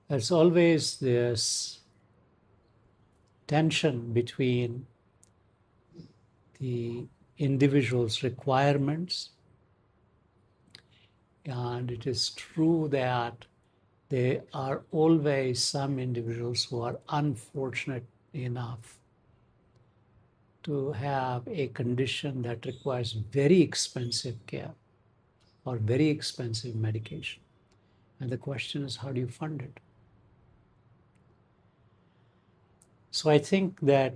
There's always this tension between the individual's requirements, and it is true that there are always some individuals who are unfortunate enough to have a condition that requires very expensive care or very expensive medication. And the question is, how do you fund it? So I think that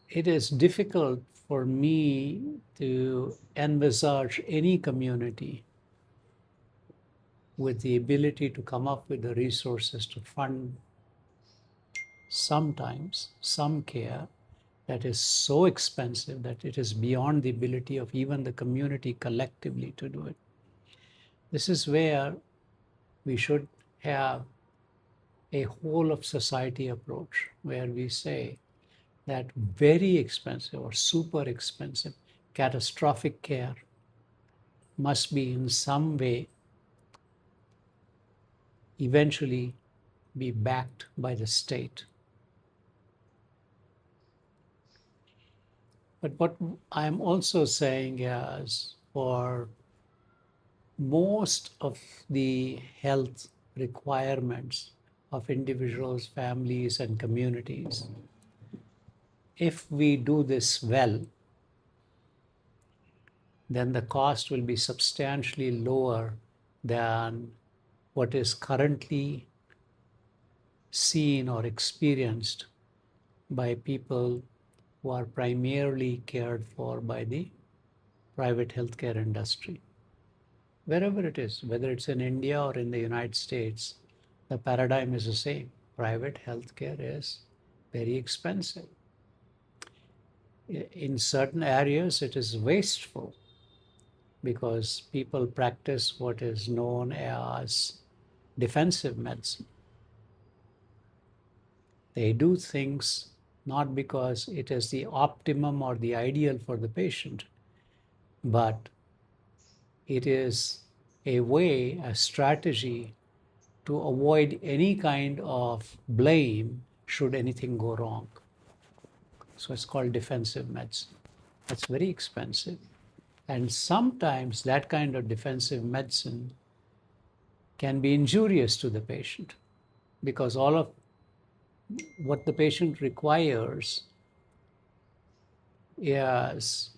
it is difficult for me to envisage any community with the ability to come up with the resources to fund sometimes some care that is so expensive that it is beyond the ability of even the community collectively to do it. This is where we should have a whole of society approach where we say that very expensive or super expensive catastrophic care must be in some way eventually be backed by the state. But what I'm also saying is for most of the health requirements of individuals, families, and communities, if we do this well, then the cost will be substantially lower than what is currently seen or experienced by people who are primarily cared for by the private healthcare industry. Wherever it is, whether it's in India or in the United States, the paradigm is the same. Private healthcare is very expensive. In certain areas, it is wasteful because people practice what is known as defensive medicine. They do things not because it is the optimum or the ideal for the patient, but it is a way, a strategy to avoid any kind of blame should anything go wrong. So it's called defensive medicine. That's very expensive. And sometimes that kind of defensive medicine can be injurious to the patient because all of what the patient requires is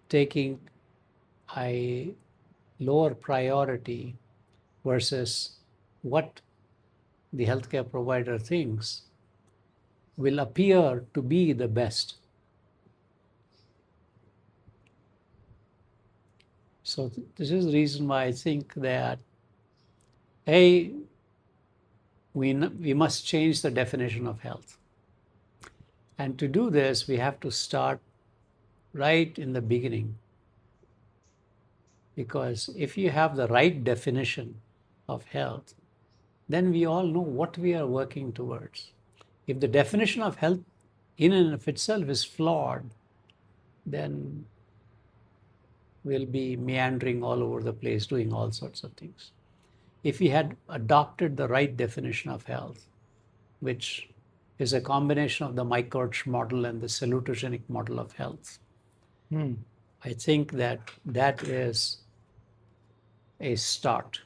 taking a lower priority versus what the healthcare provider thinks will appear to be the best. So this is the reason why I think that we must change the definition of health. And to do this, we have to start right in the beginning. Because if you have the right definition of health, then we all know what we are working towards. If the definition of health in and of itself is flawed, then we'll be meandering all over the place doing all sorts of things. If we had adopted the right definition of health, which is a combination of the Myers model and the salutogenic model of health, I think that that is a start.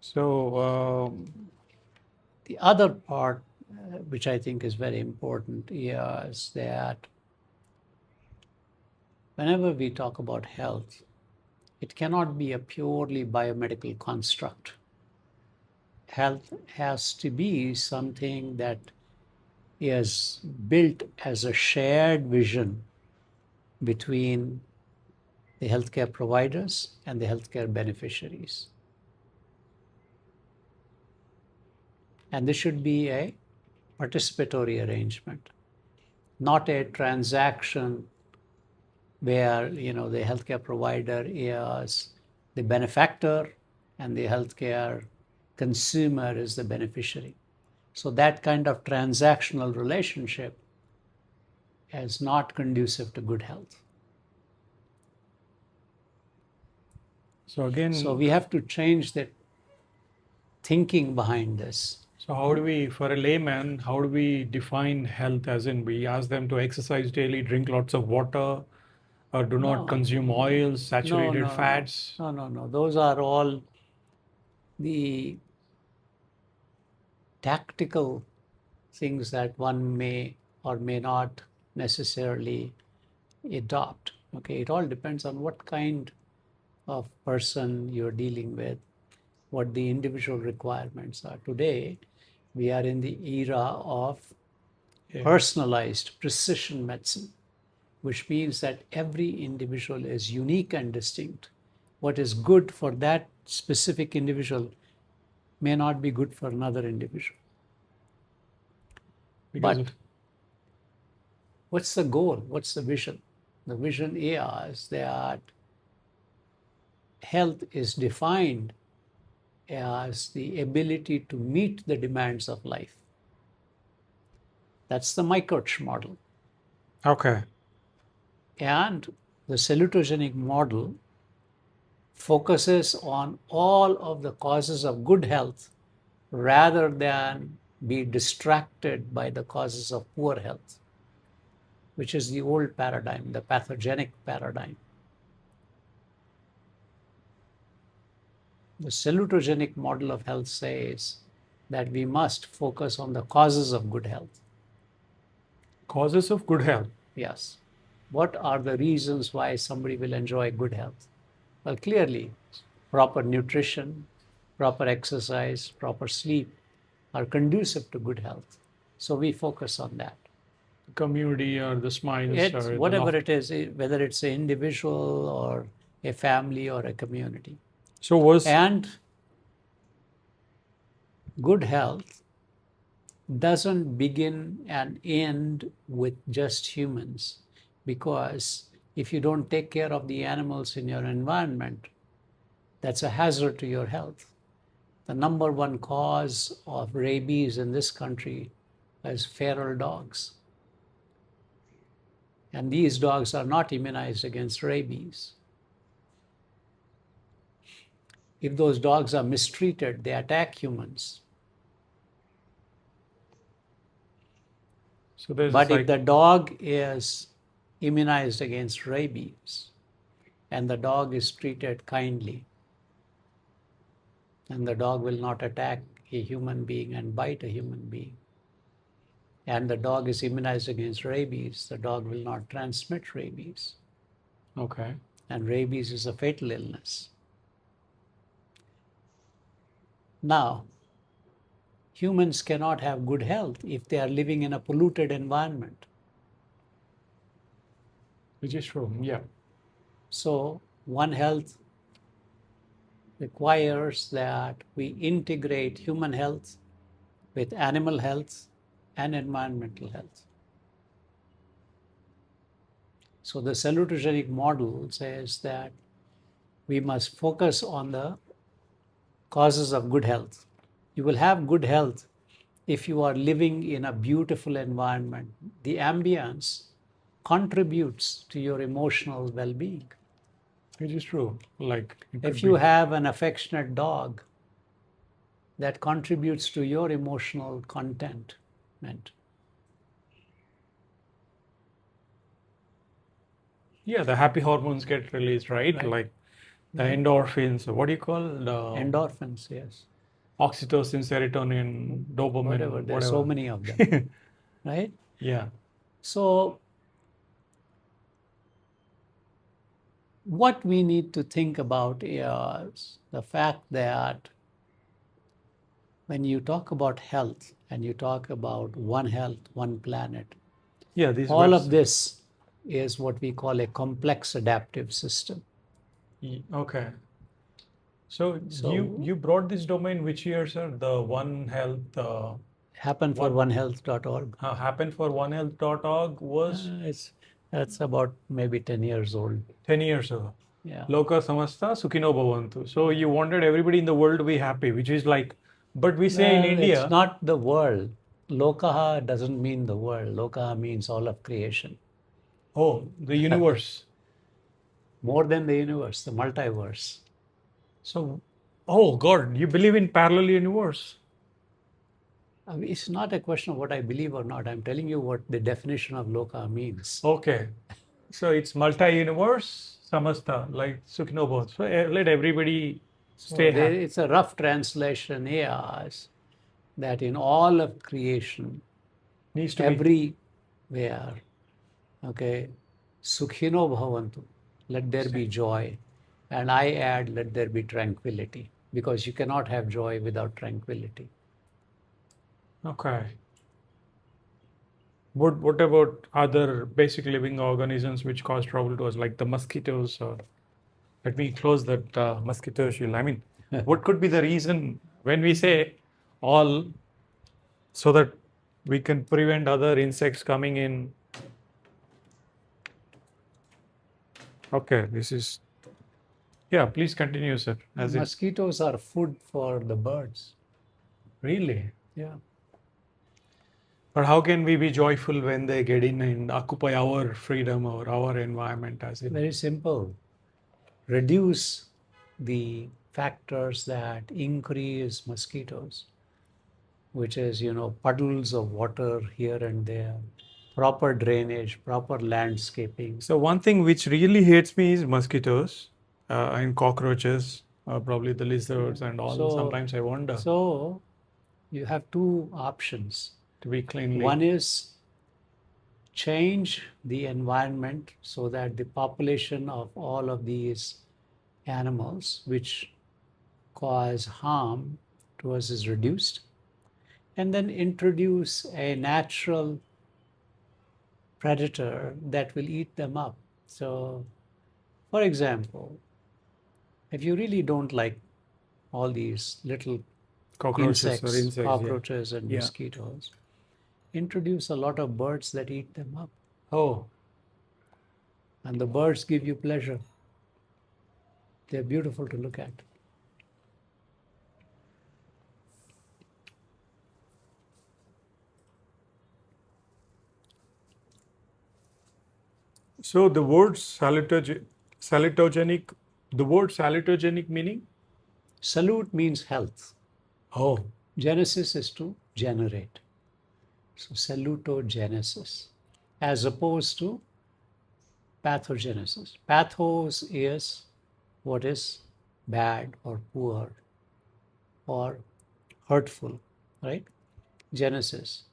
So, The other part, which I think is very important, is that whenever we talk about health, it cannot be a purely biomedical construct. Health has to be something that is built as a shared vision between the healthcare providers and the healthcare beneficiaries. And this should be a participatory arrangement, not a transaction where the healthcare provider is the benefactor and the healthcare consumer is the beneficiary. So that kind of transactional relationship is not conducive to good health. So again, So we have to change that thinking behind this. so how do we, for a layman, how do we define health? As in, we ask them to exercise daily, drink lots of water, or do not No, consume oils, no, saturated no, no, fats. no. Those are all the tactical things that one may or may not necessarily adopt. Okay, it all depends on what kind of person you're dealing with, what the individual requirements are. Today, we are in the era of Yeah. personalized precision medicine, which means that every individual is unique and distinct. What is good for that specific individual may not be good for another individual. Because But of, what's the goal? What's the vision? The vision is that health is defined as the ability to meet the demands of life. That's the Microch model. okay. And the salutogenic model focuses on all of the causes of good health rather than be distracted by the causes of poor health, which is the old paradigm, the pathogenic paradigm. The salutogenic model of health says that we must focus on the causes of good health. Causes of good health. Yes. What are the reasons why somebody will enjoy good health? Well, clearly, proper nutrition, proper exercise, proper sleep are conducive to good health. So we focus on that. Community or the smiles It's or the whatever laughter. it is, whether it's an individual or a family or a community. So was And good health doesn't begin and end with just humans, because if you don't take care of the animals in your environment, that's a hazard to your health. The number one cause of rabies in this country is feral dogs. And these dogs are not immunized against rabies. If those dogs are mistreated, they attack humans. so there's But if like the dog is immunized against rabies and the dog is treated kindly, and the dog will not attack a human being and bite a human being, and the dog is immunized against rabies, the dog will not transmit rabies. okay. And rabies is a fatal illness. Now, humans cannot have good health if they are living in a polluted environment. Which is true. Yeah. So, One Health requires that we integrate human health with animal health and environmental health. So the salutogenic model says that we must focus on the causes of good health. You will have good health if you are living in a beautiful environment. The ambience contributes to your emotional well-being. Which is true. Like it could If you be. have an affectionate dog, that contributes to your emotional contentment. Yeah, the happy hormones get released, right? Right. Like the endorphins. What do you call the Endorphins, yes. oxytocin, serotonin, dopamine, Whatever. There's so many of them, whatever. right? Yeah. So what we need to think about is the fact that when you talk about health and you talk about one health, one planet, Yeah, these all of websites. this is what we call a complex adaptive system. Okay. So So you brought this domain which year, sir? The One Health happen for onehealth.org. happened for onehealth.org was That's about maybe 10 years old. 10 years ago. Yeah. Loka samasta sukhino bhavantu. So you wanted everybody in the world to be happy, which is like, but we say in Well, India, it's not the world. Lokaha doesn't mean the world. Lokaha means all of creation. oh, the universe. More than the universe, the multiverse. So, oh God, you believe in parallel universe? I mean, it's not a question of what I believe or not. I'm telling you what the definition of loka means. Okay. So it's multi-universe, samasta, like Sukhino. So let everybody stay happy. It's a rough translation is that in all of creation, Needs to be. everywhere, okay, sukhino bhavantu, let there be joy. And I add, let there be tranquility, because you cannot have joy without tranquility. Okay. What about other basic living organisms which cause trouble to us, like the mosquitoes? Or let me close that mosquito shield. I mean, what could be the reason when we say all, so that we can prevent other insects coming in? Okay, this is, yeah, please continue, sir. As in, Mosquitoes are food for the birds. really? Yeah. But how can we be joyful when they get in and occupy our freedom or our environment? As in, Very simple. Reduce the factors that increase mosquitoes, which is, puddles of water here and there, proper drainage, proper landscaping. so one thing which really hates me is mosquitoes and cockroaches, probably the lizards and all. So, Sometimes I wonder so you have two options. to be cleanly. One is change the environment so that the population of all of these animals which cause harm to us is reduced, and then introduce a natural predator that will eat them up. So, for example, if you really don't like all these little Cockroaches or insects, insects, cockroaches, and Yeah. mosquitoes, introduce a lot of birds that eat them up. Oh, And the birds give you pleasure. They're beautiful to look at. so the word salutogenic, the word salutogenic meaning? Salute means health. Oh, Genesis is to generate. So salutogenesis, as opposed to pathogenesis. Pathos is what is bad or poor or hurtful, right? Genesis.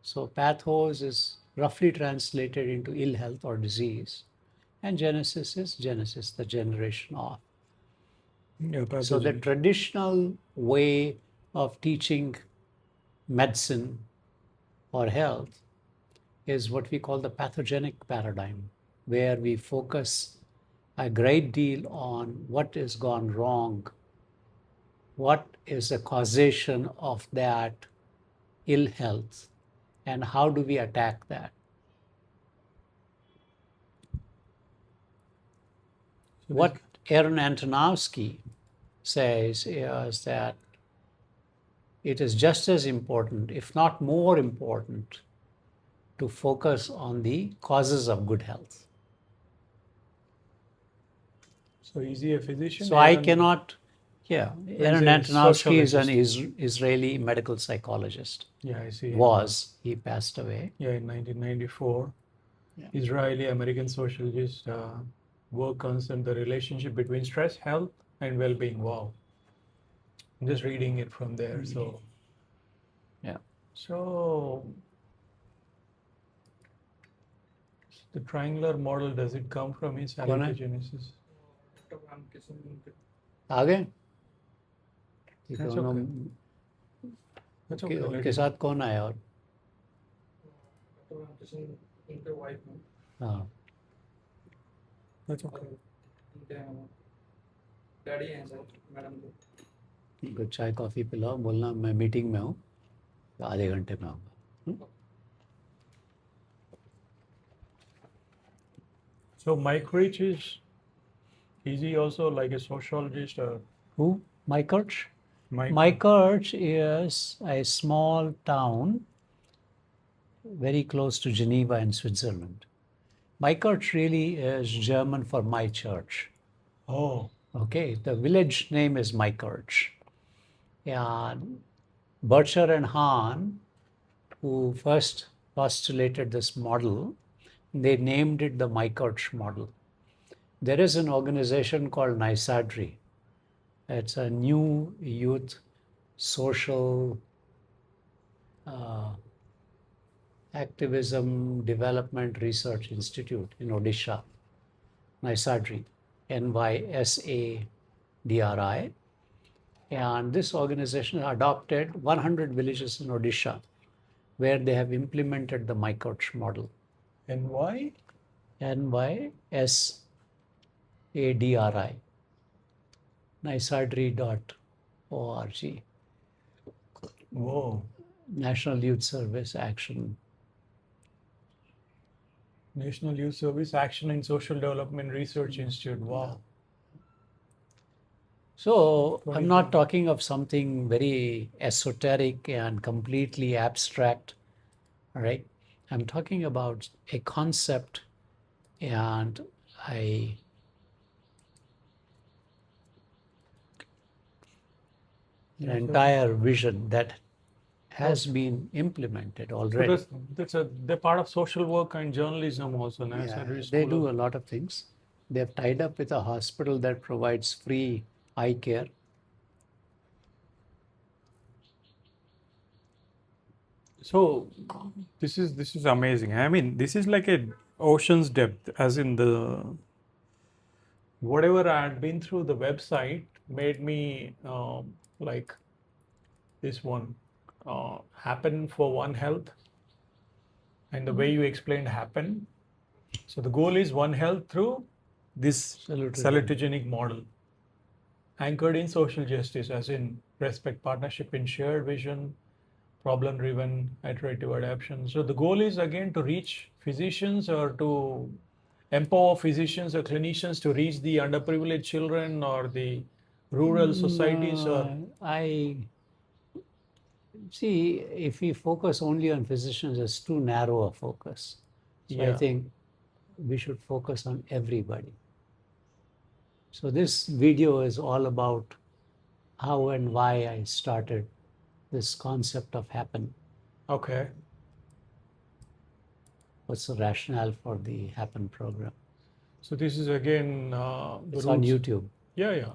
So pathos is roughly translated into ill health or disease. And Genesis is Genesis, the generation of. yeah, So the pathogen. traditional way of teaching medicine or health is what we call the pathogenic paradigm, where we focus a great deal on what has gone wrong, what is the causation of that ill health, and how do we attack that. So What Aaron Antonovsky says is that it is just as important, if not more important, to focus on the causes of good health. So is he a physician? So I Aaron? cannot, yeah, He's Aaron a Antonovsky is an sociologist. Israeli medical psychologist. Yeah, I see. He passed away. Yeah, in 1994. Yeah. Israeli American sociologist, work concerned the relationship between stress, health, and well-being. Wow. I'm just reading it from there. So, Yeah. so the triangular model, does it come from his कौन है? salutogenesis? आ गए? ये That's दोनों okay. That's okay. let उनके it- साथ कौन आया और? हाँ. That's okay. डैडी हैं सर मैडम को उनको चाय कॉफ़ी पिलाओ, बोलना मैं मीटिंग में हूँ, आधे घंटे में आऊँगा. So Mike Rich is he also like a sociologist or Who? Meikertz? Mike? Meikertz is a small town very close to Geneva in Switzerland. Meikertz really is German for my church. Oh, Okay. Okay, the village name is Mykerch. And Bircher and Hahn, who first postulated this model, they named it the Mykerch model. There is an organization called NISADRI. It's a new youth social activism development research institute in Odisha, NISADRI, NYSADRI. And this organization adopted 100 villages in Odisha where they have implemented the Mykerch model. And why? NYSADRI, nisadri.org, Whoa. National Youth Service Action. National Youth Service Action and Social Development Research Institute. Wow. So I'm not talking of something very esoteric and completely abstract, all right? I'm talking about a concept and an entire vision that has been implemented already. So they're part of social work and journalism also. Yeah, they do a lot of things. They've tied up with a hospital that provides free eye care. So this is amazing. I mean, this is like a ocean's depth, as in the whatever I had been through the website made me like this one happen for One Health, and the way you explained happen. So the goal is One Health through this salutogenic model, anchored in social justice, as in respect, partnership, in shared vision, problem-driven, iterative adaptation. So the goal is again to reach physicians or to empower physicians or clinicians to reach the underprivileged children or the rural societies. Or I see, if we focus only on physicians, it's too narrow a focus. So I think we should focus on everybody. So this video is all about how and why I started this concept of happen. Okay. What's the rationale for the happen program? So this is again it's on YouTube. Yeah.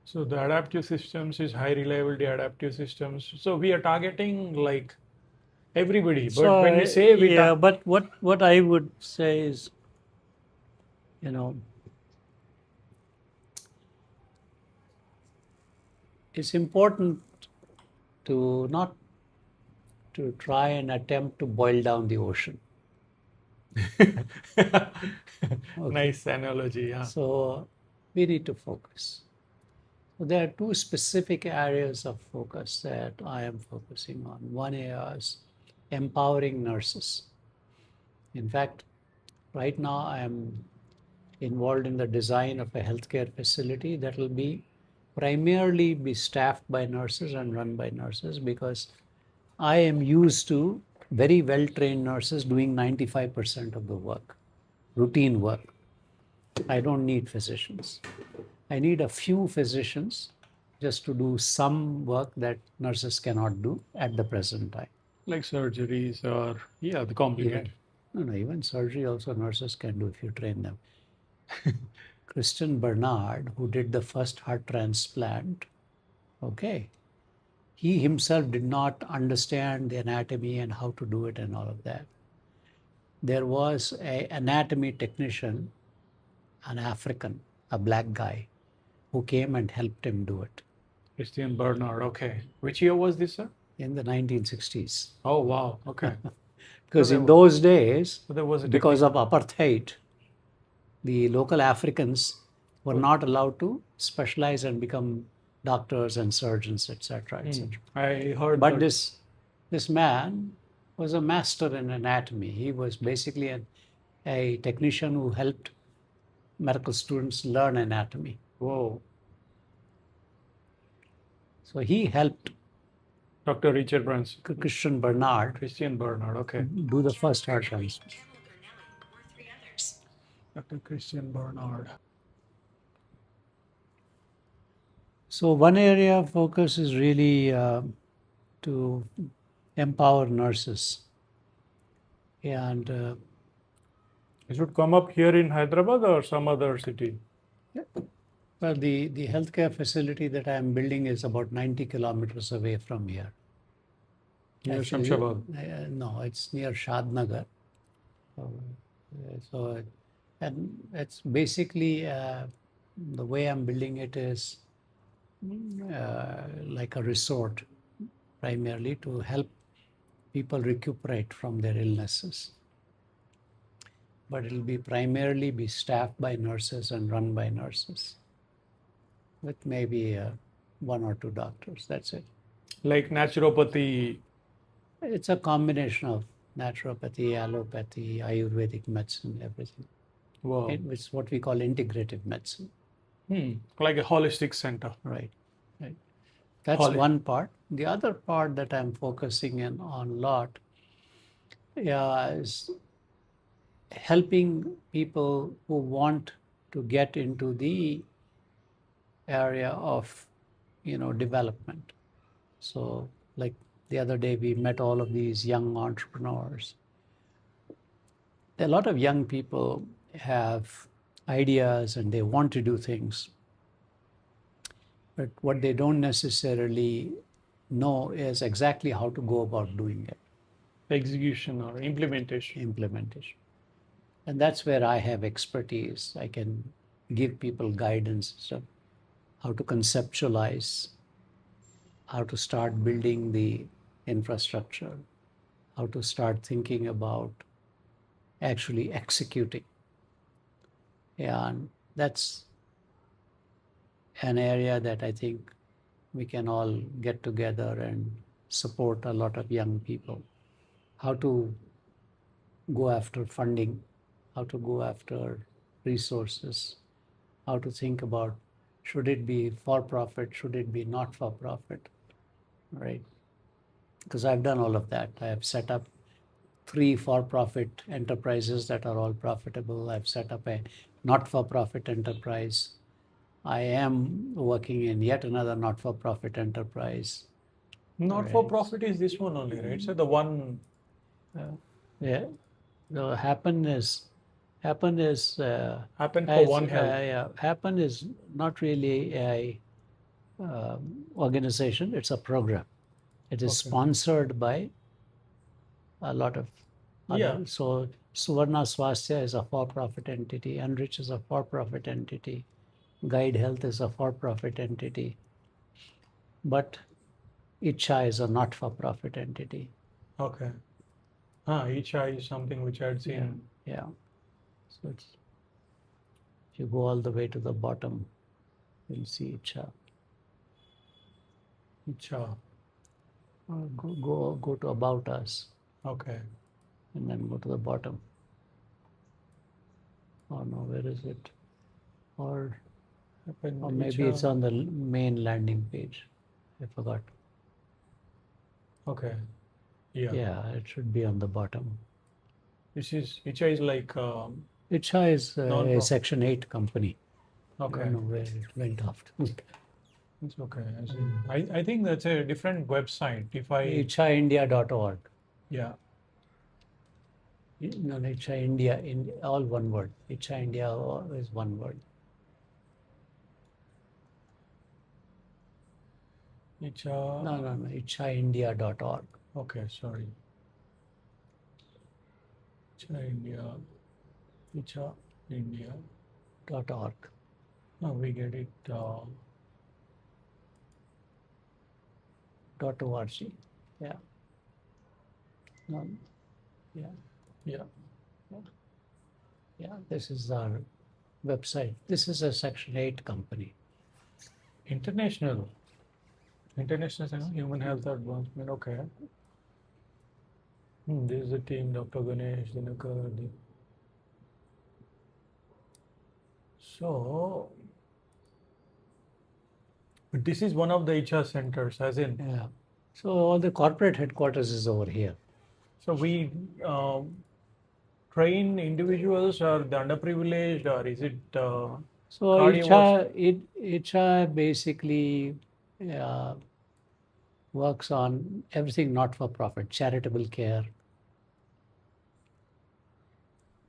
So the adaptive systems is high reliability adaptive systems. So we are targeting like everybody. But So, when we say we but what I would say is, you know, it's important to not to try and attempt to boil down the ocean. Nice analogy. Yeah. So we need to focus. So there are two specific areas of focus that I am focusing on. One is empowering nurses. In fact, right now I am involved in the design of a healthcare facility that will be primarily be staffed by nurses and run by nurses, because I am used to very well-trained nurses doing 95% of the work, routine work. I don't need physicians. I need a few physicians just to do some work that nurses cannot do at the present time. Like surgeries or, the complicated. Even surgery also nurses can do if you train them. Christian Bernard, who did the first heart transplant, he himself did not understand the anatomy and how to do it and all of that. There was an anatomy technician, an African, a black guy, who came and helped him do it. Christian Bernard, okay. Which year was this, sir? In the 1960s. Oh, wow, okay. Because in those days, there was a because of apartheid, the local Africans were not allowed to specialize and become doctors and surgeons, etc., etc. I heard But this man was a master in anatomy. He was basically a technician who helped medical students learn anatomy. Whoa. So he helped Dr. Richard Branson. Christian Bernard Okay. do the first heart transplant. Dr. Christian Bernard. So one area of focus is really to empower nurses. And It should come up here in Hyderabad or some other city? well, the healthcare facility that I am building is about 90 kilometers away from here. Near Actually, Shamshabad. no, it's near Shadnagar. So, and it's basically the way I'm building it is like a resort, primarily to help people recuperate from their illnesses. But it'll be primarily be staffed by nurses and run by nurses, with maybe one or two doctors. That's it. Like naturopathy. It's a combination of naturopathy, allopathy, Ayurvedic medicine, everything. Wow. It's what we call integrative medicine. Like a holistic center. Right. That's one part. The other part that I'm focusing in on a lot is helping people who want to get into the area of, development. So, like the other day, we met all of these young entrepreneurs. A lot of young people have ideas and they want to do things. But what they don't necessarily know is exactly how to go about doing it. Execution or implementation. And that's where I have expertise. I can give people guidance, so how to conceptualize, how to start building the infrastructure, how to start thinking about actually executing. And that's an area that I think we can all get together and support a lot of young people. How to go after funding, how to go after resources, how to think about should it be for profit, should it be not for profit, right? Because I've done all of that. I have set up 3 for-profit enterprises that are all profitable. I've set up a not-for-profit enterprise. I am working in yet another not-for-profit enterprise. Not for profit is this one only, right? So the one. Yeah, the Happen is Happen for One Health. Happen is not really a organization. It's a program. It is sponsored by a lot of other. So Suvarna Swasthya is a for-profit entity. Enrich is a for-profit entity. Guide Health is a for-profit entity. But Icha is a not-for-profit entity. Okay. Icha is something which I had seen. Yeah. So if you go all the way to the bottom, you'll see Icha. Icha. Go to About Us. Okay. And then go to the bottom. Oh no, where is it? Or maybe it's on the main landing page. I forgot. Okay. Yeah. It should be on the bottom. Icha is like. Icha is a Section 8 company. Okay. I don't know where it went off. It's okay. I think that's a different website. IchaIndia.org. Yeah. No, Icha India, all one word. Icha India is one word. Icha. No. IchaIndia.org. Okay, sorry. IchaIndia.org. No, we get it. .org. Yeah. No. Yeah. This is our website. This is a Section 8 company. International Human Health Advancement. Okay. This is the team, Dr. Ganesh, Dinakar. So, but this is one of the HR centers, as in. Yeah. So all the corporate headquarters is over here. So we train individuals or the underprivileged, or is it So Cardio ICHA basically uh, works on everything not for profit, charitable care,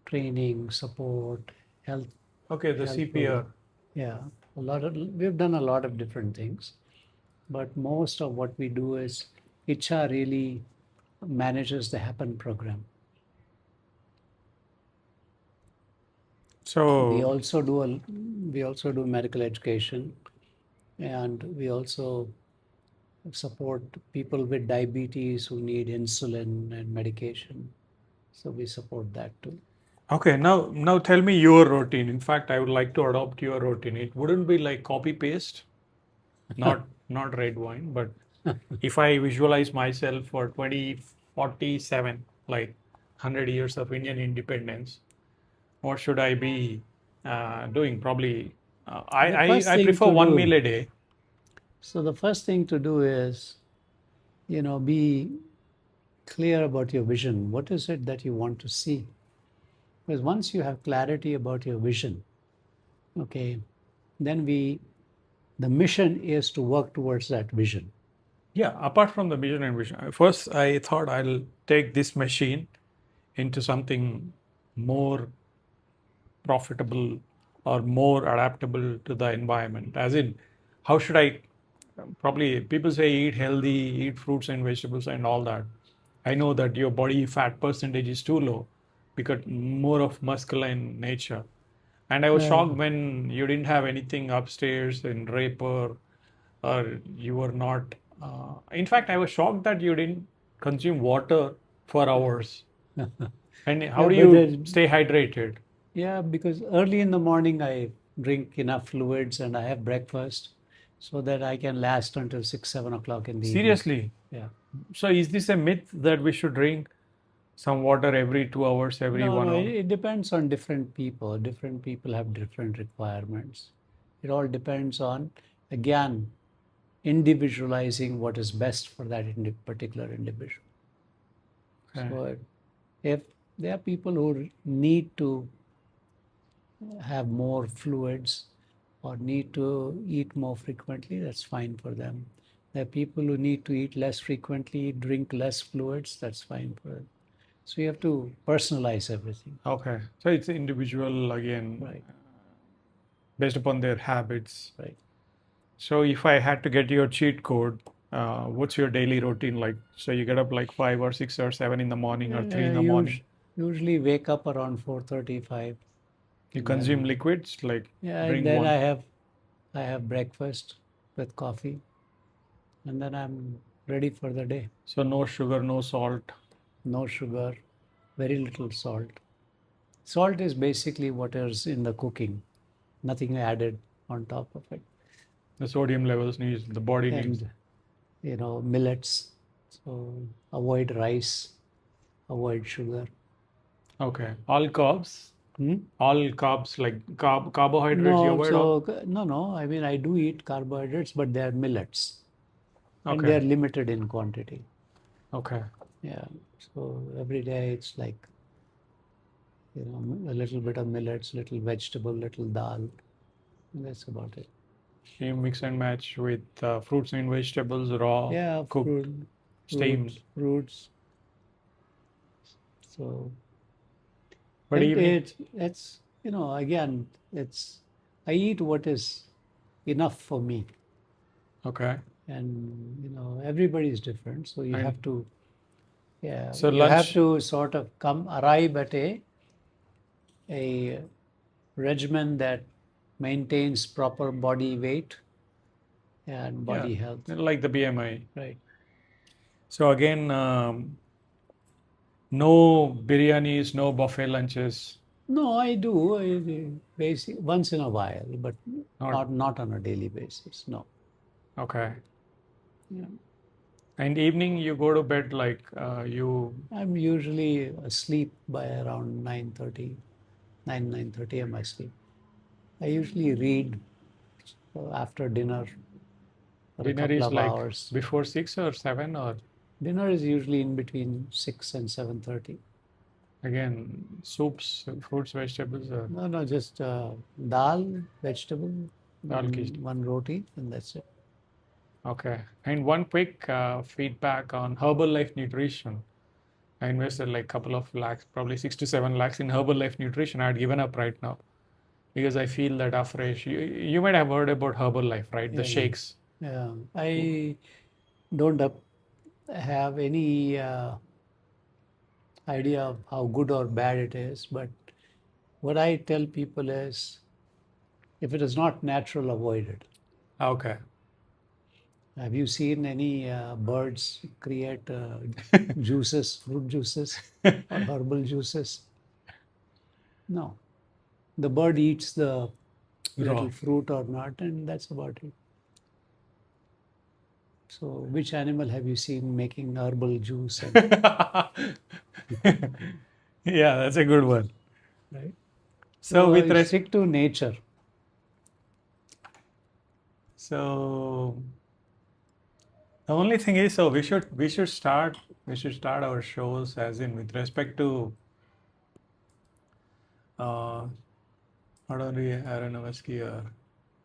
training, support, health, Okay, the health CPR. program. Yeah, we've done a lot of different things, but most of what we do is ICHA really manages the Happen program. We So, also do we also do medical education, and we also support people with diabetes who need insulin and medication. So we support that too. okay, now tell me your routine. In fact, I would like to adopt your routine. It wouldn't be like copy paste, not red wine, but if I visualize myself for 2047, like 100 years of Indian independence, what should I be doing? Probably, The first I thing prefer to one meal do, a day. so the first thing to do is, be clear about your vision. What is it that you want to see? Because once you have clarity about your vision, okay, then the mission is to work towards that vision. Yeah, apart from the vision and vision, first I thought I'll take this machine into something more profitable or more adaptable to the environment. As in, how should I probably people say eat healthy, eat fruits and vegetables and all that. I know that your body fat percentage is too low because more of muscle in nature. And I was Uh, shocked when you didn't have anything upstairs in Raper or you were not. In fact, I was shocked that you didn't consume water for hours. And how yeah, do but you stay hydrated? yeah, because early in the morning I drink enough fluids and I have breakfast so that I can last until 6, 7 o'clock in the evening. Seriously. Yeah. So is this a myth that we should drink some water every 2 hours, every No, one no, hour? it depends on different people. Different people have different requirements. It all depends on, again, individualizing what is best for that particular individual. Okay. So if there are people who need to have more fluids or need to eat more frequently, that's fine for them. There are people who need to eat less frequently, drink less fluids, that's fine for them. So you have to personalize everything. Okay. So it's individual again, Right, based upon their habits. right. So if I had to get your cheat code, what's your daily routine like? So you get up like 5 or 6 or 7 in the morning or 3 in the morning. Usually wake up around 4:35, You and consume then liquids, like yeah, and drink then one. I have breakfast with coffee, and then I'm ready for the day. So no sugar, no salt. No sugar, very little salt. Salt is basically what is in the cooking, nothing added on top of it. The sodium levels needs, the body needs. And millets. So avoid rice, avoid sugar. Okay. All carbs. Hmm? All carbs like carbohydrates you No, avoid all. no. I mean, I do eat carbohydrates, but they are millets, and they Okay. are limited in quantity. Okay. Yeah. So every day it's like a little bit of millets, little vegetable, little dal. And that's about it. You mix and match with fruits and vegetables, raw, Yeah, cooked, steamed. fruits. So But evening, it's again it's I eat what is enough for me, okay. and everybody is different, so And so you have lunch, to sort of arrive at a regimen that maintains proper body weight and yeah, body health. like the BMI. Right. So again, no biryanis, no buffet lunches, No, I do. Basic once in a while, but not not on a daily basis. No. okay. Yeah. And evening you go to bed like you. I'm usually asleep by around 9:30, 9:30 I'm asleep. I usually read after dinner for a Dinner couple is of like hours. before 6 or 7 or Dinner is usually in between 6 and 7:30. Again, soups, fruits, vegetables, No, just dal, vegetable, dal ki. one roti, and that's it. Okay. And one quick feedback on Herbalife nutrition. I invested like couple of lakhs, probably 6 to 7 lakhs in Herbalife nutrition. I had given up right now because I feel that afresh. You might have heard about Herbalife, right? The Yeah, shakes. yeah. I don't have any idea of how good or bad it is, but what I tell people is if it is not natural, avoid it. Okay. Have you seen any birds create juices, fruit juices, or herbal juices? No. The bird eats the Raw. little fruit or nut, and that's about it. So, which animal have you seen making herbal juice? And, Yeah, that's a good one. right? So with So, rest, stick to nature. so the only thing is, so we should start our shows as in with respect to uh, not only Aronofsky or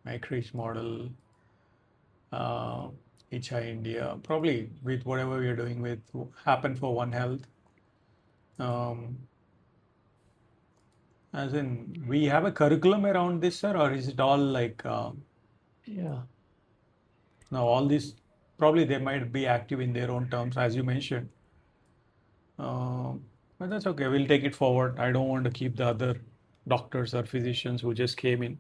Maastricht model, uh, HI India, probably with whatever we are doing with Happen for One Health. Um, as in, we have a curriculum around this, sir, or is it all like Yeah. now all these probably they might be active in their own terms, as you mentioned. But that's okay. We'll take it forward. I don't want to keep the other doctors or physicians who just came in.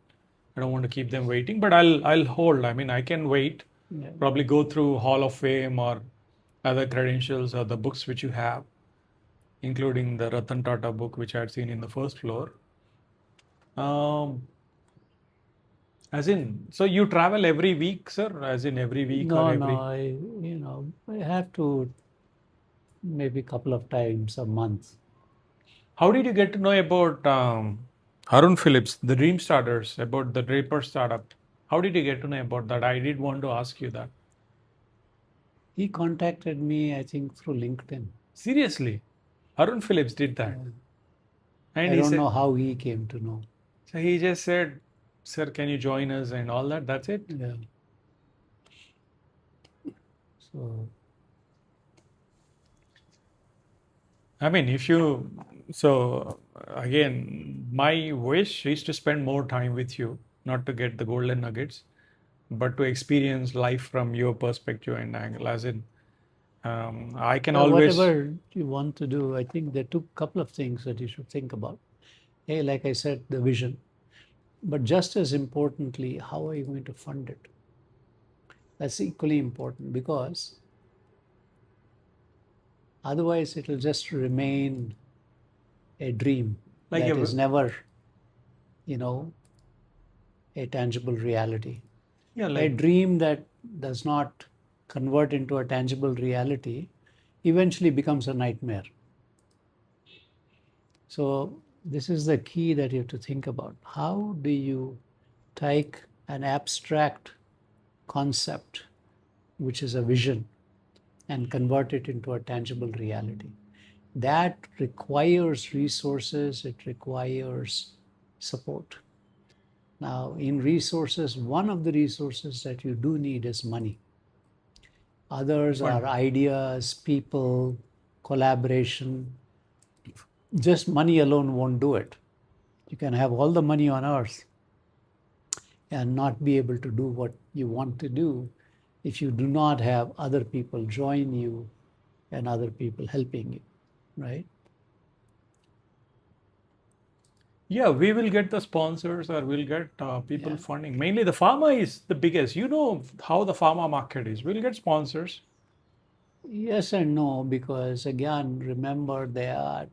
I don't want to keep them waiting, but I'll hold. I mean, I can wait. Yeah. Probably go through Hall of Fame or other credentials or the books which you have, including the Ratan Tata book which I had seen in the first floor. Um, as in, so you travel every week, sir? As in every week or No, every? I have to maybe a couple of times a month. How did you get to know about Harun Phillips, the Dream Starters, about the Draper startup? How did you get to know about that? I did want to ask you that. He contacted me, I think, through LinkedIn. Seriously, Harun Phillips did that. Yeah. And I he don't said, know how he came to know. so he just said, sir, can you join us and all that? That's it. Yeah. So, I mean, if you, so again, my wish is to spend more time with you, not to get the golden nuggets, but to experience life from your perspective and angle. As in, I can always, whatever you want to do, I think there are two couple of things that you should think about. Hey, like I said, the vision. But just as importantly, how are you going to fund it? That's equally important because otherwise it will just remain a dream like, that is never, a tangible reality. yeah, A like, dream that does not convert into a tangible reality eventually becomes a nightmare. So, this is the key that you have to think about. How do you take an abstract concept, which is a vision, and convert it into a tangible reality? That requires resources, it requires support. Now, in resources, one of the resources that you do need is money. Others are fun. ideas, people, collaboration. Just money alone won't do it. You can have all the money on earth and not be able to do what you want to do if you do not have other people join you and other people helping you, right? Yeah, we will get the sponsors or we'll get people Yeah. funding. Mainly the pharma is the biggest. You know how the pharma market is. We'll get sponsors. Yes and no, because again, remember that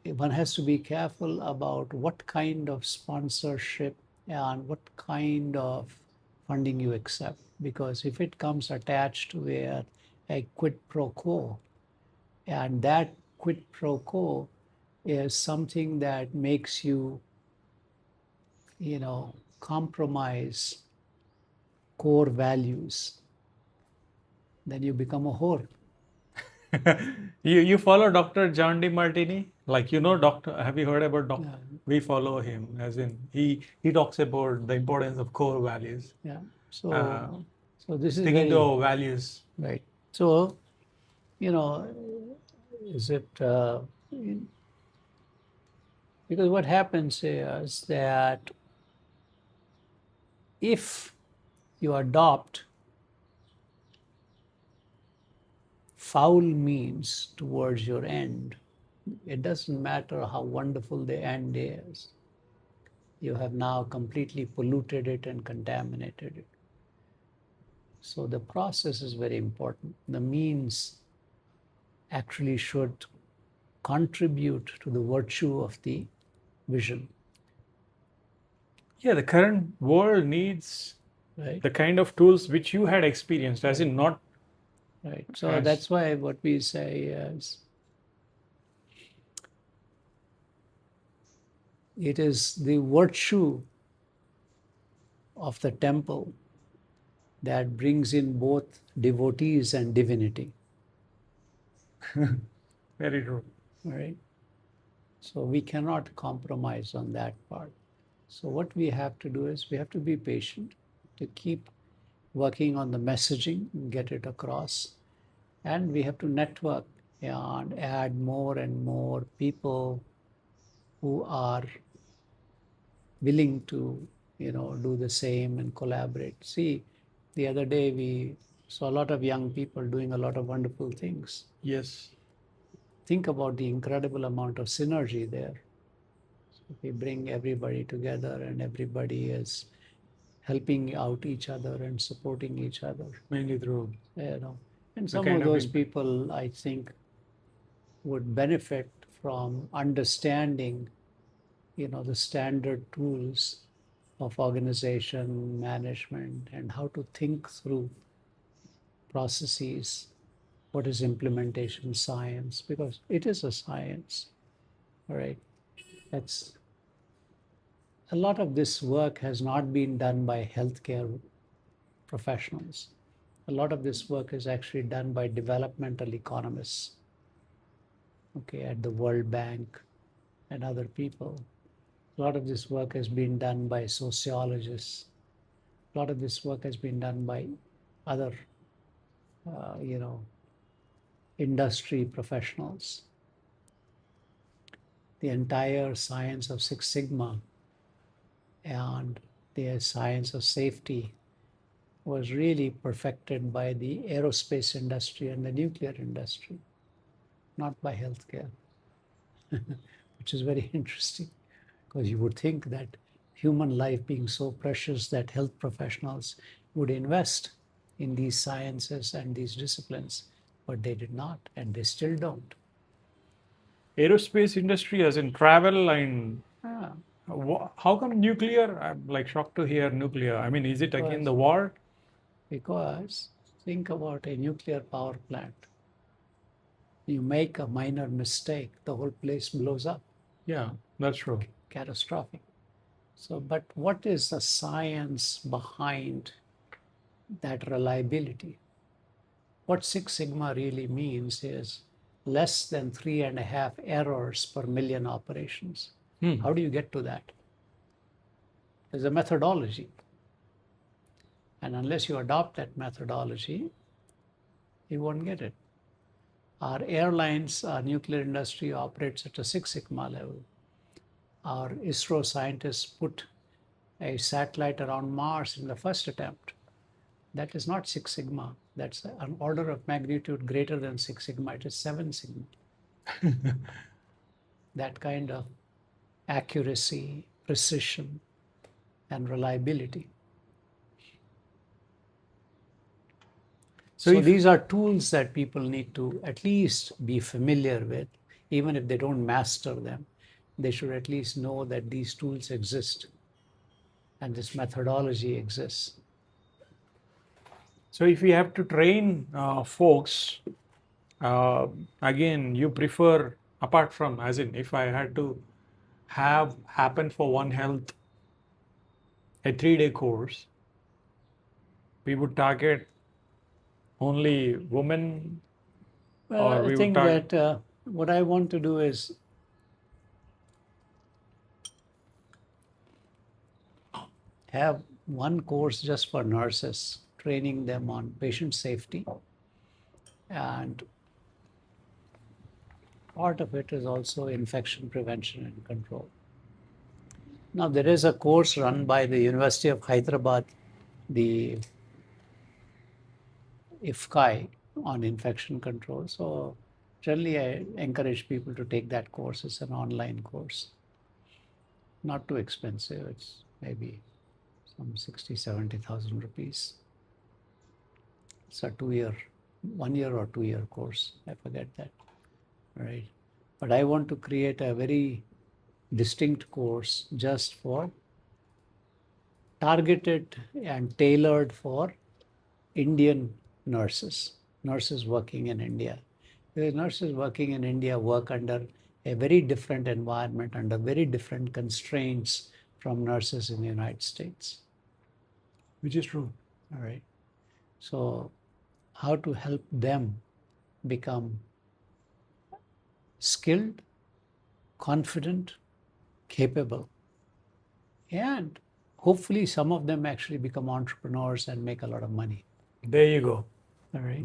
one has to be careful about what kind of sponsorship and what kind of funding you accept. Because if it comes attached with a quid pro quo, and that quid pro quo is something that makes you, compromise core values, then you become a whore. You follow Dr. John D. Martini, Like, doctor, have you heard about doctor? Yeah. We follow him, as in he talks about the importance of core values, Yeah. So, uh, so this is sticking to very our values. right. So, you know, is it because what happens is that if you adopt foul means towards your end, it doesn't matter how wonderful the end is. You have now completely polluted it and contaminated it. So the process is very important. The means actually should contribute to the virtue of the vision, Yeah, the current world needs right? the kind of tools which you had experienced, as in not Right. So as that's why what we say is it is the virtue of the temple that brings in both devotees and divinity, very true. right? So we cannot compromise on that part. So what we have to do is we have to be patient, to keep working on the messaging, get it across, and we have to network and add more and more people who are willing to, do the same and collaborate. See, the other day we saw a lot of young people doing a lot of wonderful things. Yes. Think about the incredible amount of synergy there. So we bring everybody together and everybody is helping out each other and supporting each other, Mainly through and the some kind of of those people I think would benefit from understanding the standard tools of organization management and how to think through processes, what is implementation science, because it is a science. All right, that's a lot of this work has not been done by healthcare professionals. A lot of this work is actually done by developmental economists, okay, at the World Bank and other people. A lot of this work has been done by sociologists. A lot of this work has been done by other, uh, you know, industry professionals. The entire science of Six Sigma and the science of safety was really perfected by the aerospace industry and the nuclear industry, not by healthcare, which is very interesting because you would think that human life being so precious that health professionals would invest in these sciences and these disciplines, but they did not, and they still don't. aerospace industry, as in travel and Ah, how come nuclear? I'm like shocked to hear nuclear. I mean, is it again the war? because think about a nuclear power plant. You make a minor mistake, the whole place blows up. Yeah, that's true. Catastrophic. So, but what is the science behind that reliability? What Six Sigma really means is less than 3.5 errors per million operations. How do you get to that? There's a methodology. And unless you adopt that methodology, you won't get it. Our airlines, our nuclear industry operates at a Six Sigma level. Our ISRO scientists put a satellite around Mars in the first attempt. That is not Six Sigma. That's an order of magnitude greater than Six Sigma. It is Seven Sigma. That kind of accuracy, precision, and reliability. So these are tools that people need to at least be familiar with, even if they don't master them. They should at least know that these tools exist and this methodology exists. So if we have to train folks, uh, again, you prefer apart from, as in, if I had to have happen for One Health a 3-day course, we would target only women, Well, or I we would think target. that what I want to do is have one course just for nurses, training them on patient safety. And part of it is also infection prevention and control. Now, there is a course run by the University of Hyderabad, the IFCAI, on infection control. So, generally, I encourage people to take that course. It's an online course, not too expensive. It's maybe some 60, 70,000 rupees. It's a 2 year, 1 year or 2 year course. I forget that. Right. But I want to create a very distinct course just for targeted and tailored for Indian nurses, nurses working in India. Because nurses working in India work under a very different environment, under very different constraints from nurses in the United States. Which is true. All right. So, how to help them become skilled, confident, capable, and hopefully some of them actually become entrepreneurs and make a lot of money. There you go. All right.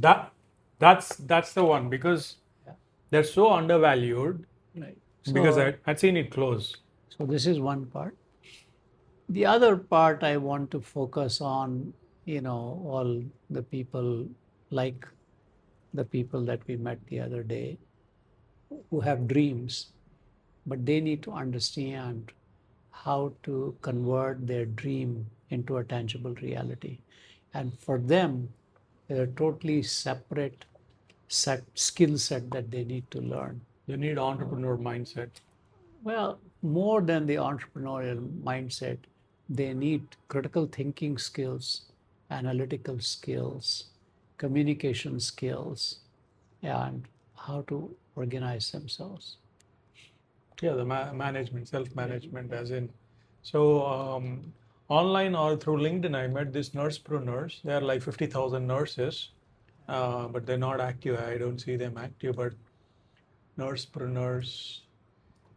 That's the one, because Yeah. they're so undervalued, Right. because So, I'd seen it close. so this is one part. The other part I want to focus on, all the people like the people that we met the other day who have dreams, but they need to understand how to convert their dream into a tangible reality. And for them, a totally separate skill set that they need to learn. You need entrepreneur mindset. Well, more than the entrepreneurial mindset, they need critical thinking skills, analytical skills, communication skills, and how to organize themselves. Yeah, the management, self-management, as in. So online or through LinkedIn, I met these nursepreneurs. They are like 50,000 nurses, but they're not active. I don't see them active, but nursepreneurs,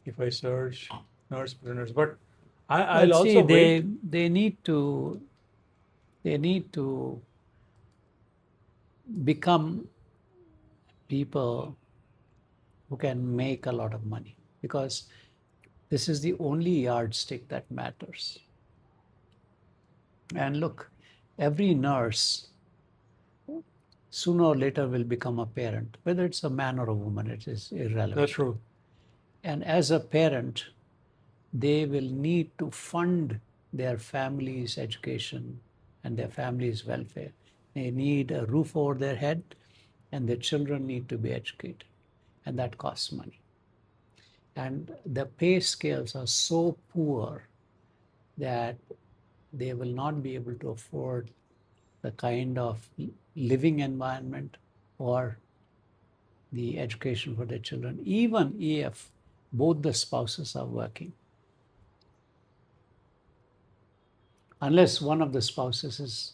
if I search nursepreneurs, but I'll But see, also wait. they need to become people who can make a lot of money, because this is the only yardstick that matters. And look, every nurse sooner or later will become a parent, whether it's a man or a woman, it is irrelevant. That's true. And as a parent, they will need to fund their family's education and their family's welfare. They need a roof over their head, and their children need to be educated, and that costs money. And the pay scales are so poor that they will not be able to afford the kind of living environment or the education for their children, even if both the spouses are working. Unless one of the spouses is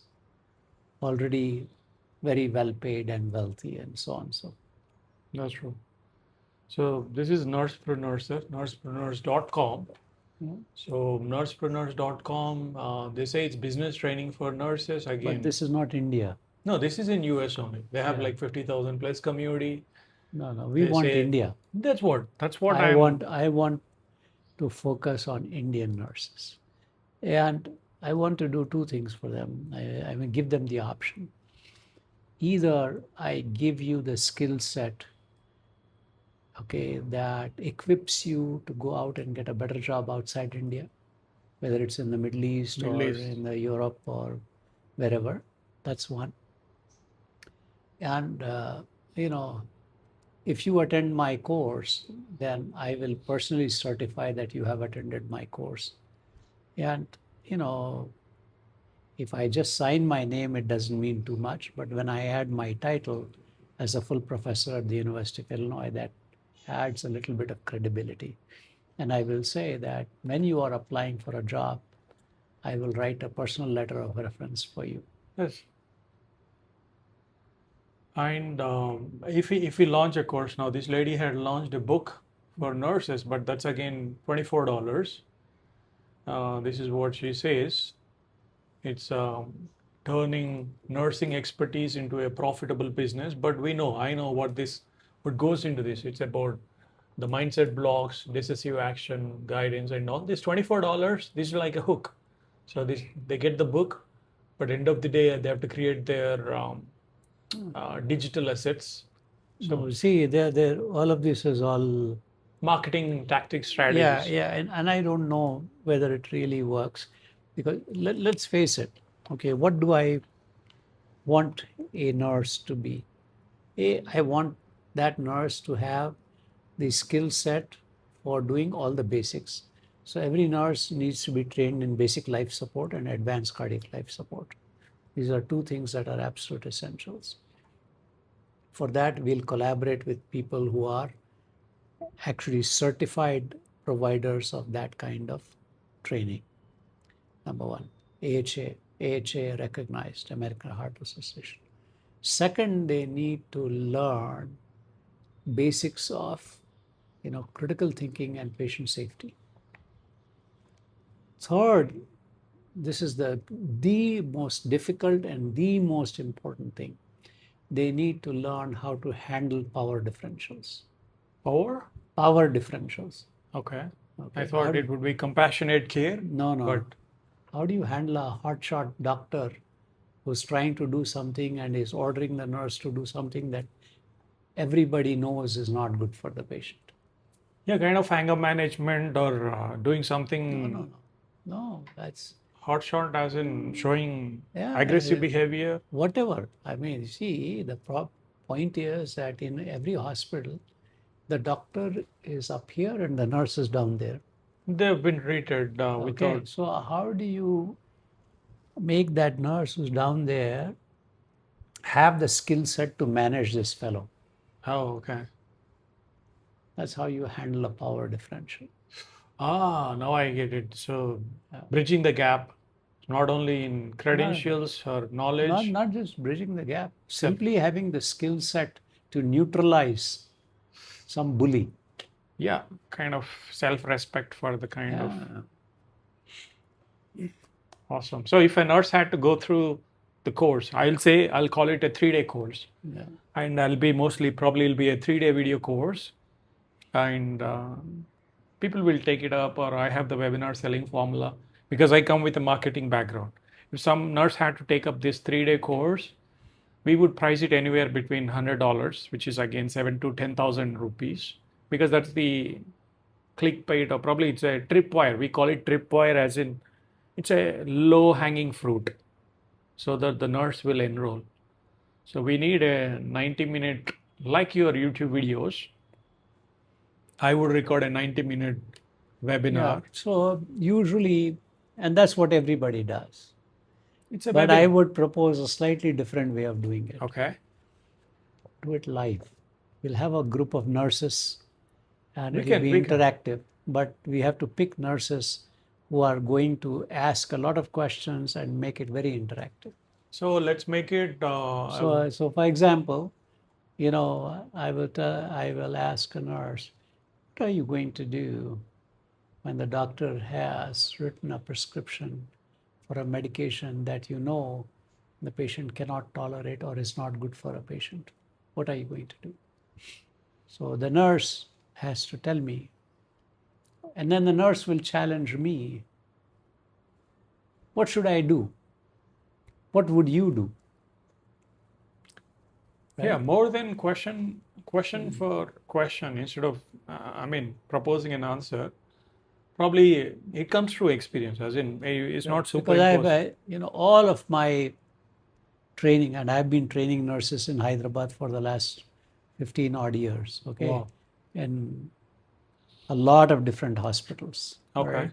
already very well paid and wealthy and so on. So That's true. So this is nursepreneurs, nursepreneurs.com. yeah. So nursepreneurs.com, they say it's business training for nurses. But Again, this is not India. no, this is in US only. They have Yeah. like 50,000 plus community. No, we They want say India. that's what I want to focus on Indian nurses. And I want to do two things for them. I will give them the option. Either I give you the skill set, okay, that equips you to go out and get a better job outside India, whether it's in the Middle East Middle or East. in the Europe or wherever. That's one. And if you attend my course, then I will personally certify that you have attended my course. And if I just sign my name, it doesn't mean too much. But when I add my title as a full professor at the University of Illinois, that adds a little bit of credibility. And I will say that when you are applying for a job, I will write a personal letter of reference for you. Yes. And if we launch a course now, this lady had launched a book for nurses, but that's again $24. This is what she says. It's turning nursing expertise into a profitable business. But I know what goes into this. It's about the mindset blocks, decisive action, guidance, and all. This $24, this is like a hook. So they get the book, but end of the day they have to create their digital assets. So No, see, all of this is all. marketing tactics Yeah, strategies. yeah, and I don't know whether it really works, because let's face it. Okay, what do I want a nurse to be? I want that nurse to have the skill set for doing all the basics. So every nurse needs to be trained in basic life support and advanced cardiac life support. These are two things that are absolute essentials. For that, we'll collaborate with people who are actually certified providers of that kind of training. Number one, AHA recognized, American Heart Association. Second, they need to learn basics of critical thinking and patient safety. Third, this is the most difficult and the most important thing. They need to learn how to handle power differentials. Power? Power differentials. Okay. I Okay. thought it would be compassionate care. No, no. But How do you handle a hotshot doctor who's trying to do something and is ordering the nurse to do something that everybody knows is not good for the patient? yeah, kind of anger management or doing something No, that's hotshot as in showing yeah, aggressive behavior. whatever. I mean, see, the point is that in every hospital, the doctor is up here and the nurse is down there. They've been treated Okay, without. so how do you make that nurse who's down there have the skill set to manage this fellow? Oh, okay. That's how you handle a power differential. Ah, now I get it. So Yeah. bridging the gap, not only in credentials or knowledge. Not just bridging the gap, simply having the skill set to neutralize some bully. Yeah, kind of self-respect for the kind of. Yeah. Awesome. So if a nurse had to go through the course, I'll call it a 3-day course. Yeah. And probably it'll be a 3-day video course. And people will take it up, or I have the webinar selling formula because I come with a marketing background. If some nurse had to take up this 3-day course, we would price it anywhere between $100, which is again 7 to 10,000 rupees, because that's the clickbait, or probably it's a tripwire. We call it tripwire as in it's a low hanging fruit so that the nurse will enroll. So we need a 90-minute, like your YouTube videos. I would record a 90-minute webinar. Yeah. So usually, and that's what everybody does. It's a But webinar. I would propose a slightly different way of doing it. Okay. Do it live. We'll have a group of nurses and We it'll can- be we can. interactive. But we have to pick nurses who are going to ask a lot of questions and make it very interactive. So let's make it. So for example, I will ask a nurse, what are you going to do when the doctor has written a prescription for a medication that the patient cannot tolerate or is not good for a patient? What are you going to do? So the nurse has to tell me, and then the nurse will challenge me. What should I do? What would you do? Yeah, more than question for question, instead of proposing an answer. Probably it comes through experience, as in it's not Because superimposed. all of my training, and I've been training nurses in Hyderabad for the last 15 odd years. Okay, Wow. in a lot of different hospitals. Okay. Right?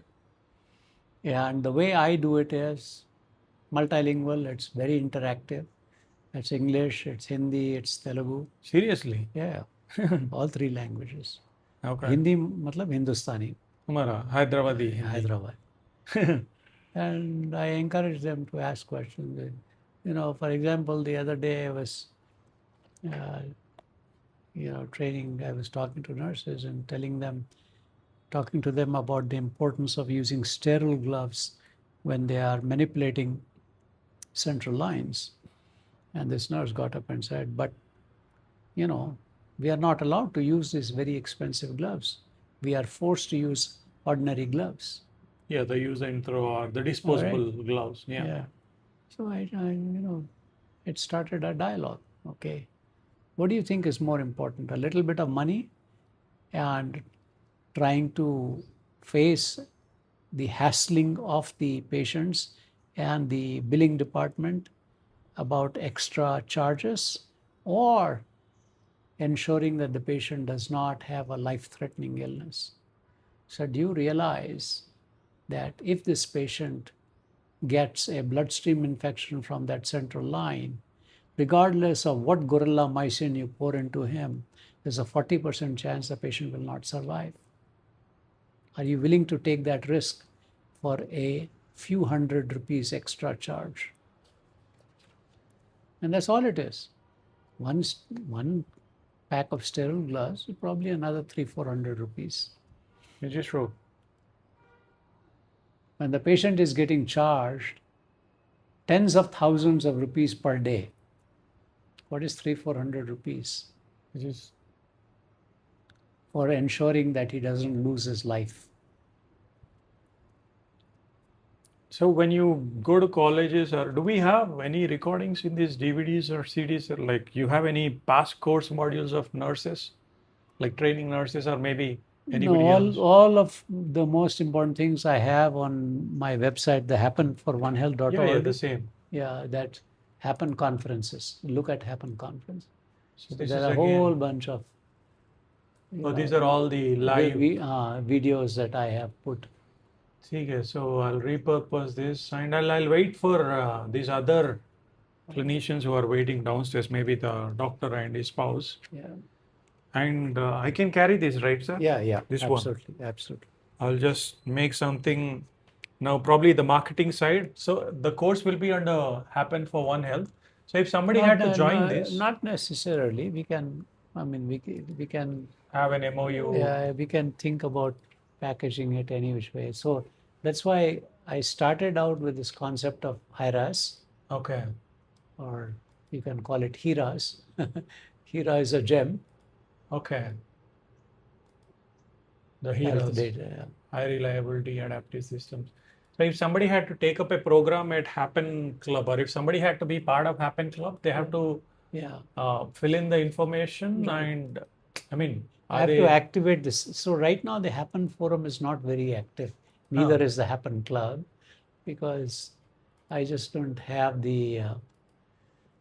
And the way I do it is multilingual. It's very interactive. It's English, it's Hindi, it's Telugu. Seriously. Yeah, all three languages. Okay. Hindi matlab Hindustani, Hamara Hyderabadi Hindi. Hyderabad. And I encourage them to ask questions. For example, the other day I was, training. I was talking to nurses and talking to them about the importance of using sterile gloves when they are manipulating central lines. And this nurse got up and said, but, you know, we are not allowed to use these very expensive gloves. We are forced to use ordinary gloves. Yeah, the use and throw or the All disposable right. gloves. Yeah. Yeah. So it started a dialogue. Okay. What do you think is more important? A little bit of money and trying to face the hassling of the patients and the billing department about extra charges, or ensuring that the patient does not have a life-threatening illness? So do you realize that if this patient gets a bloodstream infection from that central line, regardless of what gorilla mycin you pour into him, there's a 40% chance the patient will not survive? Are you willing to take that risk for a few hundred rupees extra charge? And that's all it is. One pack of sterile gloves is probably another 300-400 rupees. Which is true. When the patient is getting charged tens of thousands of rupees per day, what is 300-400 rupees Which is for ensuring that he doesn't lose his life? so when you go to colleges, or do we have any recordings in these DVDs or CDs? Or like you have any past course modules of nurses, like training nurses, or maybe anybody No, else? all of the most important things I have on my website, the happenforonhealth.org. Yeah, the same. Yeah, that Happen conferences. Look at Happen conference. So So this there is are a whole again. bunch of Oh, these are all the live. videos that I have put. Okay, so I'll repurpose this and I'll wait for these other clinicians who are waiting downstairs, maybe the doctor and his spouse. Yeah, And I can carry this, right, sir? yeah, This one. absolutely. I'll just make something now, probably the marketing side. So the course will be under Happen for One Health. So if somebody had to join this, Not necessarily. We can, I mean, we can, have an MOU. we can think about packaging it any which way. So that's why I started out with this concept of HIRAS, Okay. or you can call it HIRAS. HIRA is a gem. Okay. The Health heroes. data. High reliability adaptive systems. So if somebody had to take up a program at Happen Club, or if somebody had to be part of Happen Club, they have to Yeah. fill in the information. Right. And I mean, I are have they? to activate this. So right now the Happen forum is not very active. Neither Huh. is the Happen Club, because I just don't have the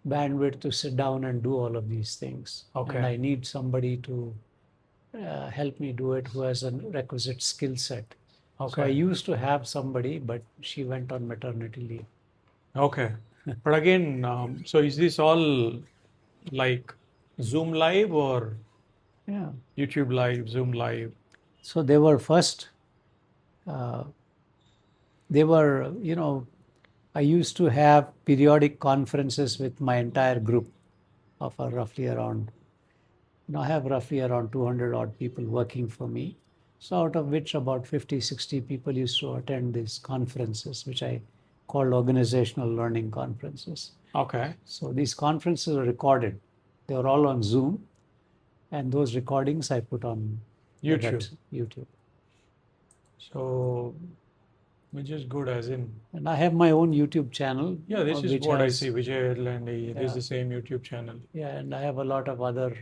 bandwidth to sit down and do all of these things. Okay. And I need somebody to help me do it who has a requisite skill set. So I Okay. used to have somebody, but she went on maternity leave. Okay. But again, so is this all like Zoom live or Yeah. YouTube live, Zoom live? So they were first, I used to have periodic conferences with my entire group of roughly around, I have roughly around 200 odd people working for me. So out of which about 50, 60 people used to attend these conferences, which I called organizational learning conferences. Okay. So these conferences are recorded. They were all on Zoom, and those recordings I put on the YouTube. So, which is good, as in, And I have my own YouTube channel. yeah, this is which what I has- see. Vijay Yeldandi. This is Yeah. the same YouTube channel. Yeah, and I have a lot of other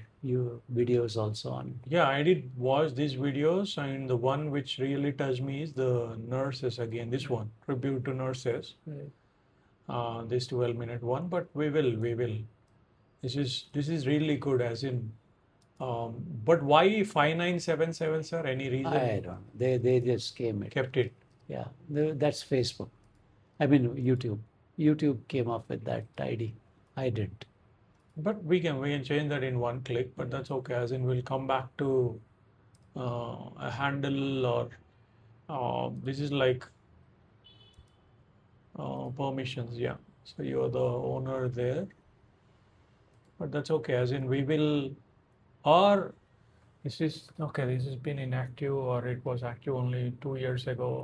videos also on. Yeah, I did watch these videos, and the one which really touched me is the nurses again. This one, tribute to nurses. Right. This 12-minute one, but we will. This is really good, as in. But why 5977, sir? Any reason? I don't know. They just came it. Kept it. Yeah, that's Facebook. I mean YouTube. YouTube came up with that ID. I didn't. But we can change that in one click. But that's okay. As in, we'll come back to a handle, or this is like permissions. Yeah. So you're the owner there. But that's okay. As in, we will, or this is okay. This has been inactive, or it was active only 2 years ago.